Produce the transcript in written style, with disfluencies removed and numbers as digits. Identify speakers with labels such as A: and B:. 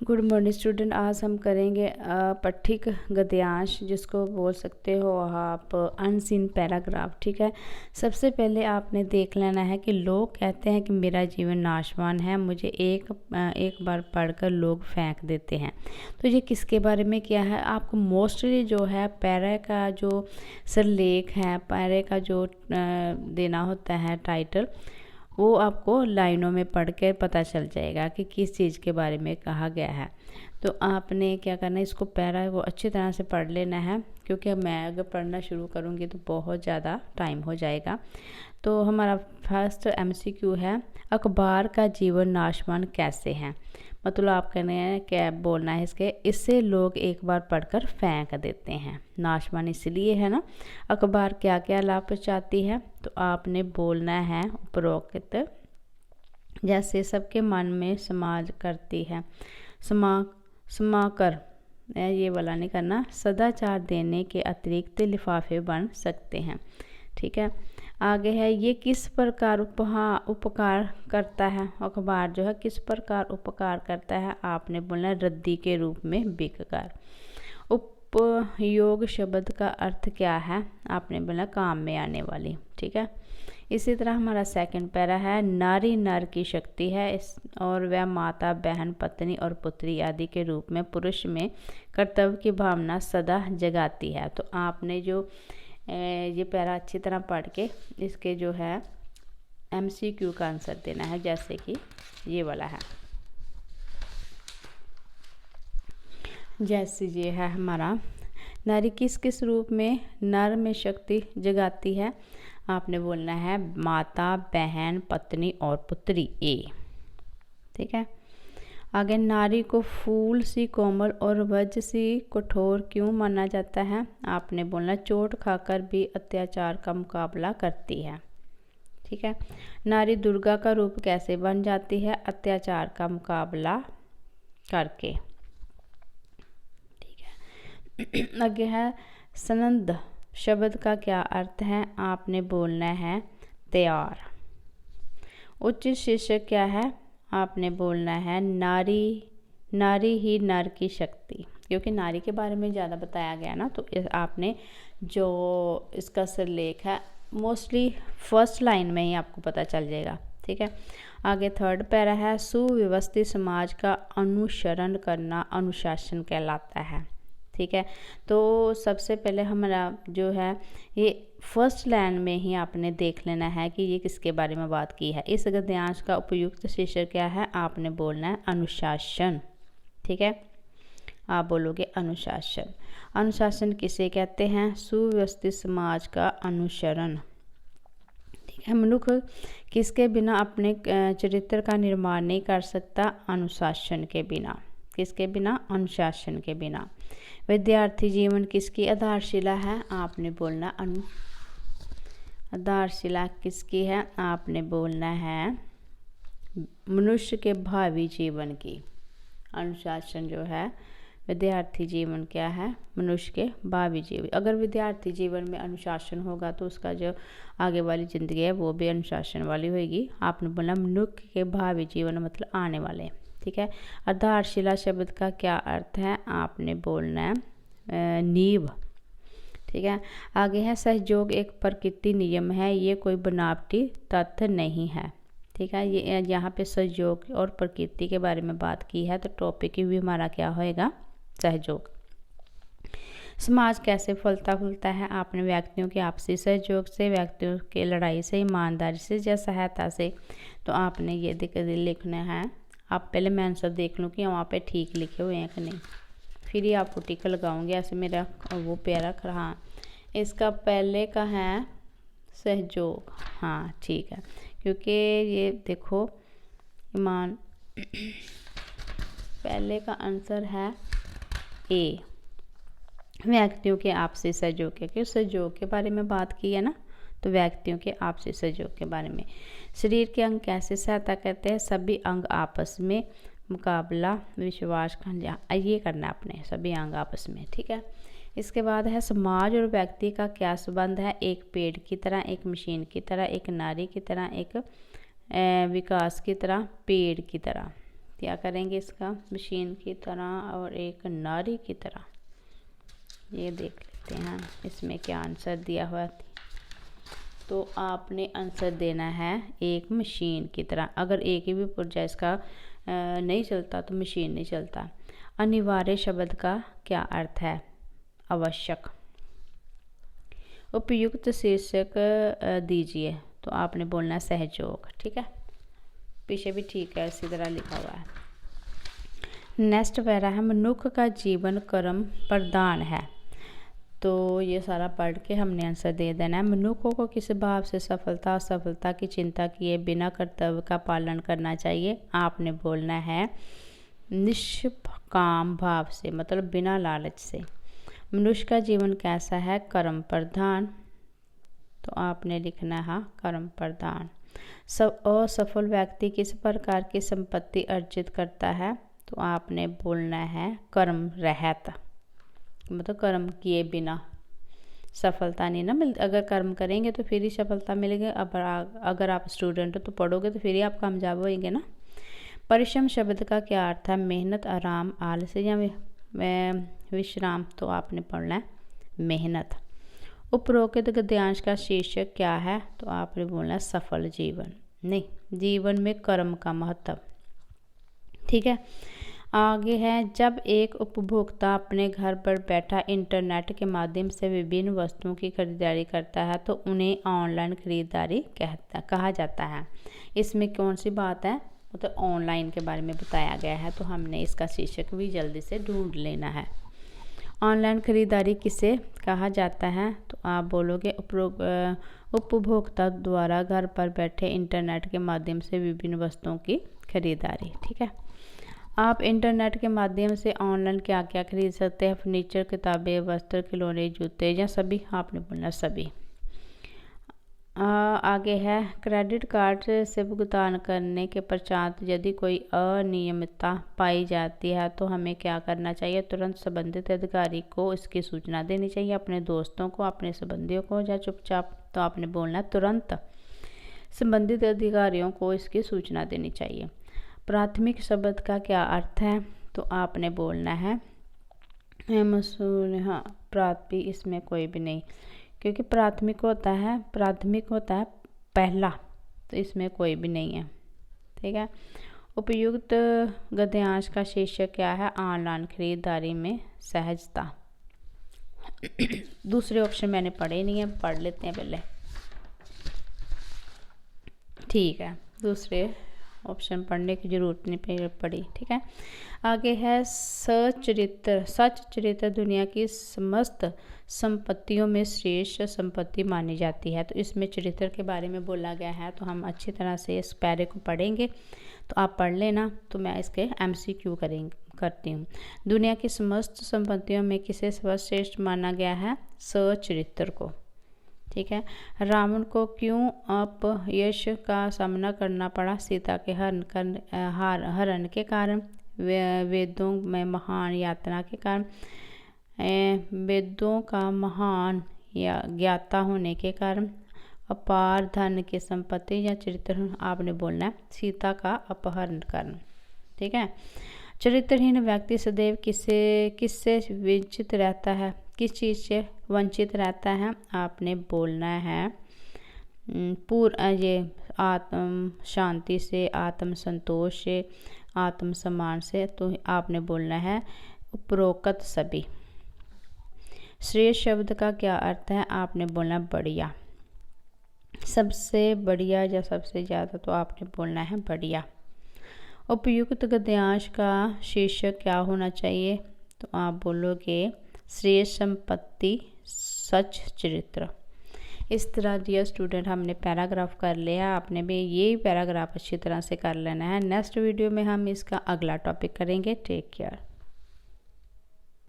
A: Good morning student. आज हम करेंगे पठिक गद्यांश, जिसको बोल सकते हो आप अनसीन पैराग्राफ। ठीक है, सबसे पहले आपने देख लेना है कि लोग कहते हैं कि मेरा जीवन नाशवान है, मुझे एक बार पढ़कर लोग फेंक देते हैं। तो ये किसके बारे में क्या है? आपको मोस्टली जो है पैरा का जो सिरलेख है, पैरे का जो देना होता है टाइटल, वो आपको लाइनों में पढ़ के पता चल जाएगा कि किस चीज़ के बारे में कहा गया है। तो आपने क्या करना है, इसको पैरा को अच्छी तरह से पढ़ लेना है, क्योंकि मैं अगर पढ़ना शुरू करूँगी तो बहुत ज़्यादा टाइम हो जाएगा। तो हमारा फर्स्ट एमसीक्यू है, अखबार का जीवन नाशवान कैसे है। मतलब आप कहने हैं क्या बोलना है इससे लोग एक बार पढ़कर फेंक देते हैं। नाशवान इसलिए है ना, अखबार क्या क्या लाभ पहुँचाती है। तो आपने बोलना है उपरोक्त, जैसे सबके मन में समाज करती है, समाकर, ये वाला नहीं करना, सदाचार देने के अतिरिक्त लिफाफे बन सकते हैं। ठीक है, आगे है, ये किस प्रकार उपकार करता है। अखबार जो है किस प्रकार उपकार करता है। आपने बोलना रद्दी के रूप में बिककर। उपयोग शब्द का अर्थ क्या है। आपने बोलना काम में आने वाली। ठीक है, इसी तरह हमारा सेकंड पैरा है, नारी नर की शक्ति है और वह माता, बहन, पत्नी और पुत्री आदि के रूप में पुरुष में कर्तव्य की भावना सदा जगाती है। तो आपने जो ये पैरा अच्छी तरह पढ़ के इसके जो है एमसीक्यू का आंसर देना है, जैसे कि ये वाला है। जैसे ये है हमारा, नारी किस किस रूप में नर में शक्ति जगाती है। आपने बोलना है माता, बहन, पत्नी और पुत्री ए। ठीक है, आगे, नारी को फूल सी कोमल और वज्र सी कठोर क्यों माना जाता है। आपने बोलना चोट खाकर भी अत्याचार का मुकाबला करती है। ठीक है, नारी दुर्गा का रूप कैसे बन जाती है। अत्याचार का मुकाबला करके। ठीक है, आगे है, सनंद शब्द का क्या अर्थ है। आपने बोलना है तैयार। उच्च शीर्षक क्या है। आपने बोलना है नारी ही नर की शक्ति, क्योंकि नारी के बारे में ज़्यादा बताया गया ना। तो आपने जो इसका सिरलेख है मोस्टली फर्स्ट लाइन में ही आपको पता चल जाएगा। ठीक है, आगे थर्ड पैरा है, सुव्यवस्थित समाज का अनुसरण करना अनुशासन कहलाता है। ठीक है, तो सबसे पहले हमारा जो है ये फर्स्ट लाइन में ही आपने देख लेना है कि ये किसके बारे में बात की है। इस गद्यांश का उपयुक्त शीर्षक क्या है। आपने बोलना है अनुशासन। ठीक है, आप बोलोगे अनुशासन। अनुशासन किसे कहते हैं। सुव्यवस्थित समाज का अनुसरण। ठीक है, मनुष्य किसके बिना अपने चरित्र का निर्माण नहीं कर सकता। अनुशासन के बिना। किसके बिना। अनुशासन के बिना। विद्यार्थी जीवन किसकी आधारशिला है। आपने बोलना आधारशिला किसकी है। आपने बोलना है मनुष्य के भावी जीवन की। अनुशासन जो है विद्यार्थी जीवन क्या है, मनुष्य के भावी जीवन। अगर विद्यार्थी जीवन में अनुशासन होगा तो उसका जो आगे वाली ज़िंदगी है वो भी अनुशासन वाली होगी। आपने बोला मनुष्य के भावी जीवन मतलब आने वाले। ठीक है, आधारशिला शब्द का क्या अर्थ है। आपने बोलना है नींव। ठीक है, आगे है, सहयोग एक प्रकृति नियम है, ये कोई बनावटी तथ्य नहीं है। ठीक है, ये यहाँ पे सहयोग और प्रकृति के बारे में बात की है, तो टॉपिक भी हमारा क्या होएगा, सहयोग। समाज कैसे फलता फूलता है। आपने व्यक्तियों के आपसी सहयोग से, व्यक्तियों के लड़ाई से, ईमानदारी से या सहायता से। तो आपने ये लिखना है। आप पहले मैं आंसर देख लूँ कि वहाँ पे ठीक लिखे हुए हैं कि नहीं, फिर ही आपको टिक लगाऊंगी। ऐसे मेरा वो प्यारा हाँ, इसका पहले का है सहयोग। हाँ ठीक है, क्योंकि ये देखो ईमान, पहले का आंसर है ए, व्यक्तियों के आपसी सहयोग के, क्योंकि सहयोग के बारे में बात की है ना, तो व्यक्तियों के आपसी सहयोग के बारे में। शरीर के अंग कैसे सहायता करते हैं। सभी अंग आपस में मुकाबला विश्वास का ये करना अपने सभी अंग आपस में। ठीक है, इसके बाद है, समाज और व्यक्ति का क्या संबंध है। एक पेड़ की तरह, एक मशीन की तरह, एक नारी की तरह, एक विकास की तरह, पेड़ की तरह। क्या करेंगे इसका, मशीन की तरह और एक नारी की तरह। ये देख लेते हैं इसमें क्या आंसर दिया हुआ है। तो आपने आंसर देना है एक मशीन की तरह। अगर एक ही भी पुर्जा इसका नहीं चलता तो मशीन नहीं चलता। अनिवार्य शब्द का क्या अर्थ है, आवश्यक। उपयुक्त शीर्षक दीजिए, तो आपने बोलना है सहयोग। ठीक है, पीछे भी ठीक है, इसी तरह लिखा हुआ है। नेक्स्ट पैरा है, मनुष्य का जीवन कर्म प्रधान है। तो ये सारा पढ़ के हमने आंसर दे देना है। मनुष्य को किस भाव से सफलता और सफलता की चिंता किए बिना कर्तव्य का पालन करना चाहिए। आपने बोलना है निष्काम भाव से, मतलब बिना लालच से। मनुष्य का जीवन कैसा है, कर्म प्रधान। तो आपने लिखना है कर्म प्रधान। असफल व्यक्ति किस प्रकार की संपत्ति अर्जित करता है। तो आपने बोलना है कर्म रहित, मतलब कर्म किए बिना सफलता नहीं ना मिलती। अगर कर्म करेंगे तो फिर ही सफलता मिलेगी। अब अगर आप स्टूडेंट हो तो पढ़ोगे तो फिर ही आप कामयाब होंगे ना। परिश्रम शब्द का क्या अर्थ है, मेहनत, आराम, आलस्य या विश्राम। तो आपने पढ़ना है मेहनत। उपरोक्त गद्यांश का शीर्षक क्या है। तो आपने बोलना है सफल जीवन, नहीं, जीवन में कर्म का महत्व। ठीक है, आगे है, जब एक उपभोक्ता अपने घर पर बैठा इंटरनेट के माध्यम से विभिन्न वस्तुओं की खरीदारी करता है तो उन्हें ऑनलाइन खरीदारी कहा जाता है। इसमें कौन सी बात है, मतलब ऑनलाइन के बारे में बताया गया है। तो हमने इसका शीर्षक भी जल्दी से ढूंढ लेना है। ऑनलाइन खरीदारी किसे कहा जाता है। तो आप बोलोगे उपभोक्ता द्वारा घर पर बैठे इंटरनेट के माध्यम से विभिन्न वस्तुओं की खरीदारी। ठीक है, आप इंटरनेट के माध्यम से ऑनलाइन क्या क्या खरीद सकते हैं, फर्नीचर, किताबें, वस्त्र, खिलौने, जूते या सभी। आपने बोलना सभी। आगे है, क्रेडिट कार्ड से भुगतान करने के पश्चात यदि कोई अनियमितता पाई जाती है तो हमें क्या करना चाहिए। तुरंत संबंधित अधिकारी को इसकी सूचना देनी चाहिए, अपने दोस्तों को, अपने संबंधियों को, या चुपचाप। तो आपने बोलना तुरंत संबंधित अधिकारियों को इसकी सूचना देनी चाहिए। प्राथमिक शब्द का क्या अर्थ है। तो आपने बोलना है मसूल। हाँ, प्राथमिक, इसमें कोई भी नहीं, क्योंकि प्राथमिक होता है पहला, तो इसमें कोई भी नहीं है। ठीक है, उपयुक्त गद्यांश का शीर्षक क्या है, ऑनलाइन खरीदारी में सहजता। दूसरे ऑप्शन मैंने पढ़े नहीं है, पढ़ लेते हैं पहले। ठीक है, दूसरे ऑप्शन पढ़ने की जरूरत नहीं पड़ी। ठीक है, आगे है, सच चरित्र दुनिया की समस्त संपत्तियों में श्रेष्ठ संपत्ति मानी जाती है। तो इसमें चरित्र के बारे में बोला गया है। तो हम अच्छी तरह से इस पैरे को पढ़ेंगे, तो आप पढ़ लेना। तो मैं इसके MCQ करती हूँ। दुनिया की समस्त संपत्तियों में किसे सर्वश्रेष्ठ माना गया है, सचरित्र को। ठीक है, रावण को क्यों अपयश का सामना करना पड़ा, सीता के हरण के कारण, वेदों में महान यातना के कारण, वेदों का महान या ज्ञाता होने के कारण, अपार धन की संपत्ति या चरित्र। आपने बोलना है सीता का अपहरण करना। ठीक है, चरित्रहीन व्यक्ति सदैव किससे वंचित रहता है, किस चीज़ से वंचित रहता है। आपने बोलना है ये आत्म शांति से, आत्म संतोष से, आत्म सम्मान से। तो आपने बोलना है उपरोक्त सभी। श्रेष्ठ शब्द का क्या अर्थ है। आपने बोलना बढ़िया, सबसे बढ़िया या सबसे ज़्यादा। तो आपने बोलना है बढ़िया। उपयुक्त गद्यांश का शीर्षक क्या होना चाहिए। तो आप बोलोगे श्रेष्ठ संपत्ति, सच चरित्र। इस तरह डियर स्टूडेंट हमने पैराग्राफ कर लिया। आपने भी ये पैराग्राफ अच्छी तरह से कर लेना है। नेक्स्ट वीडियो में हम इसका अगला टॉपिक करेंगे। Take care.